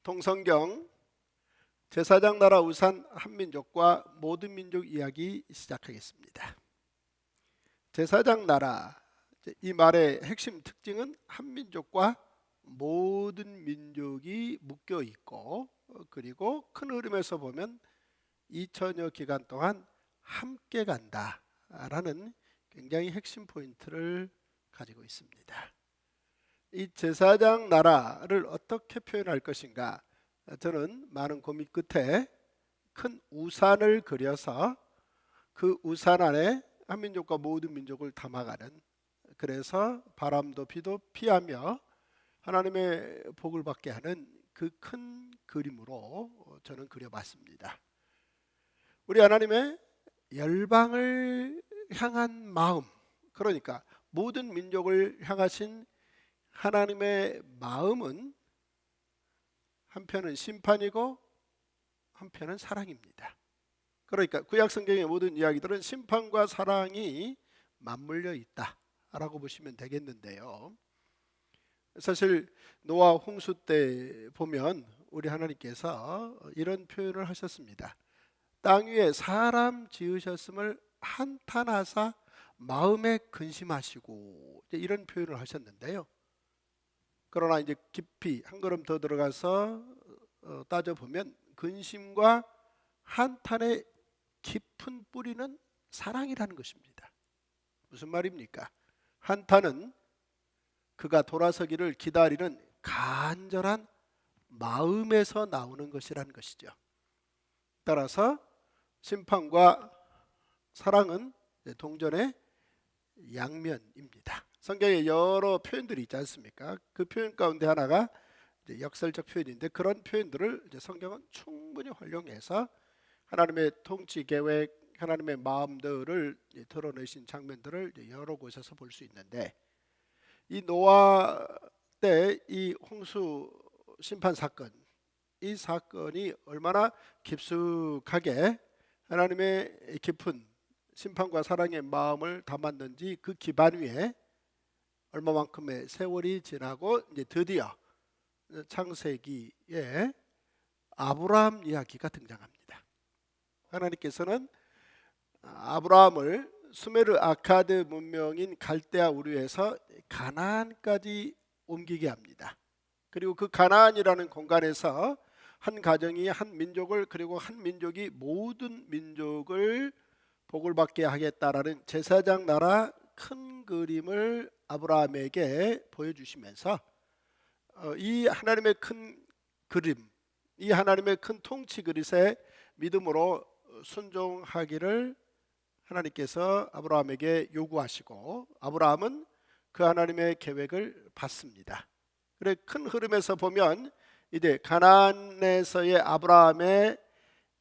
동성경 제사장 나라 우산 한민족과 모든 민족 이야기 시작하겠습니다. 제사장 나라, 이 말의 핵심 특징은 한민족과 모든 민족이 묶여 있고, 그리고 큰 흐름에서 보면 2000여 기간 동안 함께 간다라는 굉장히 핵심 포인트를 가지고 있습니다. 이 제사장 나라를 어떻게 표현할 것인가, 저는 많은 고민 끝에 큰 우산을 그려서 그 우산 안에 한민족과 모든 민족을 담아가는, 그래서 바람도 비도 피하며 하나님의 복을 받게 하는 그 큰 그림으로 저는 그려봤습니다. 우리 하나님의 열방을 향한 마음, 그러니까 모든 민족을 향하신 하나님의 마음은 한편은 심판이고 한편은 사랑입니다. 그러니까 구약 성경의 모든 이야기들은 심판과 사랑이 맞물려 있다라고 보시면 되겠는데요. 사실 노아 홍수 때 보면 우리 하나님께서 이런 표현을 하셨습니다. 땅 위에 사람 지으셨음을 한탄하사 마음에 근심하시고, 이런 표현을 하셨는데요. 그러나 이제 깊이 한 걸음 더 들어가서 따져보면 근심과 한탄의 깊은 뿌리는 사랑이라는 것입니다. 무슨 말입니까? 한탄은 그가 돌아서기를 기다리는 간절한 마음에서 나오는 것이라는 것이죠. 따라서 심판과 사랑은 동전의 양면입니다. 성경에 여러 표현들이 있지 않습니까? 그 표현 가운데 하나가 이제 역설적 표현인데, 그런 표현들을 이제 성경은 충분히 활용해서 하나님의 통치 계획, 하나님의 마음들을 드러내신 장면들을 여러 곳에서 볼 수 있는데, 이 노아 때 이 홍수 심판 사건, 이 사건이 얼마나 깊숙하게 하나님의 깊은 심판과 사랑의 마음을 담았는지, 그 기반 위에 얼마만큼의 세월이 지나고 이제 드디어 창세기에 아브라함 이야기가 등장합니다. 하나님께서는 아브라함을 수메르 아카드 문명인 갈대아 우르에서 가나안까지 옮기게 합니다. 그리고 그 가나안이라는 공간에서 한 가정이 한 민족을, 그리고 한 민족이 모든 민족을 복을 받게 하겠다라는 제사장 나라 큰 그림을 아브라함에게 보여주시면서 이 하나님의 큰 그림, 이 하나님의 큰 통치 그릇에 믿음으로 순종하기를 하나님께서 아브라함에게 요구하시고, 아브라함은 그 하나님의 계획을 받습니다. 그래, 큰 흐름에서 보면 이제 가나안에서의 아브라함의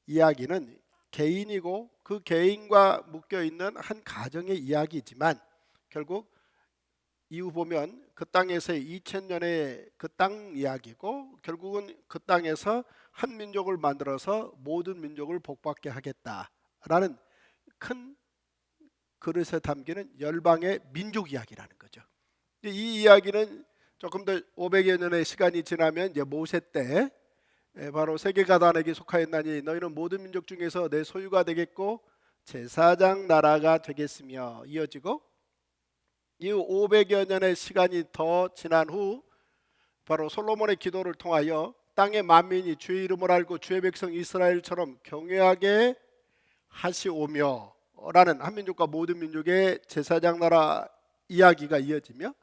이야기는 개인이고 그 개인과 묶여 있는 한 가정의 이야기지만, 결국 이후 보면 그 땅에서의 2000년의 그 땅 이야기고, 결국은 그 땅에서 한 민족을 만들어서 모든 민족을 복받게 하겠다라는 큰 그릇에 담기는 열방의 민족 이야기라는 거죠. 이 이야기는 조금 더 500여 년의 시간이 지나면 이제 모세 때 바로 세계가단에게 속하였나니 너희는 모든 민족 중에서 내 소유가 되겠고 제사장 나라가 되겠으며 이어지고, 이후 500여 년의 시간이 더 지난 후 바로 솔로몬의 기도를 통하여 땅의 만민이 주의 이름을 알고 주의 백성 이스라엘처럼 경외하게 하시오며 라는 한민족과 모든 민족의 제사장 나라 이야기가 이어지며,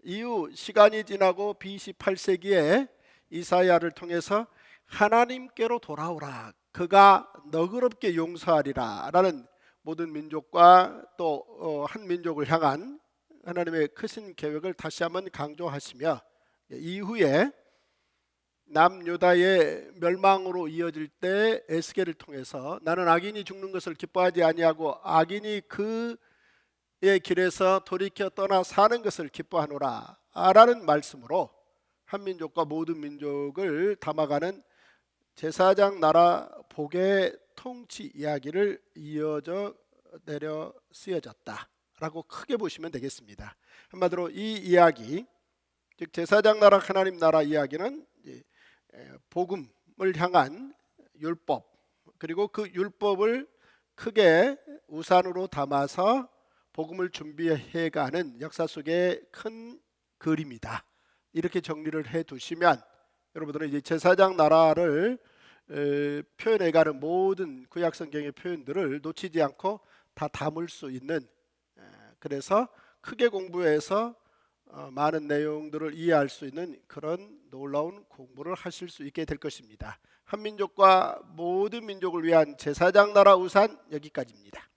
이후 시간이 지나고 BC 8세기에 이사야를 통해서 하나님께로 돌아오라, 그가 너그럽게 용서하리라 라는 모든 민족과 또 한 민족을 향한 하나님의 크신 계획을 다시 한번 강조하시며, 이후에 남유다의 멸망으로 이어질 때 에스겔을 통해서 나는 악인이 죽는 것을 기뻐하지 아니하고 악인이 그의 길에서 돌이켜 떠나 사는 것을 기뻐하노라 라는 말씀으로 한민족과 모든 민족을 담아가는 제사장 나라 복의 통치 이야기를 이어져 내려 쓰여졌다라고 크게 보시면 되겠습니다. 한마디로 이 이야기, 즉 제사장 나라 하나님 나라 이야기는 복음을 향한 율법, 그리고 그 율법을 크게 우산으로 담아서 복음을 준비해가는 역사 속의 큰 그림이다. 이렇게 정리를 해두시면 여러분들은 이제 제사장 나라를 표현해가는 모든 구약 성경의 표현들을 놓치지 않고 다 담을 수 있는, 그래서 크게 공부해서 많은 내용들을 이해할 수 있는 그런 놀라운 공부를 하실 수 있게 될 것입니다. 한민족과 모든 민족을 위한 제사장 나라 우산, 여기까지입니다.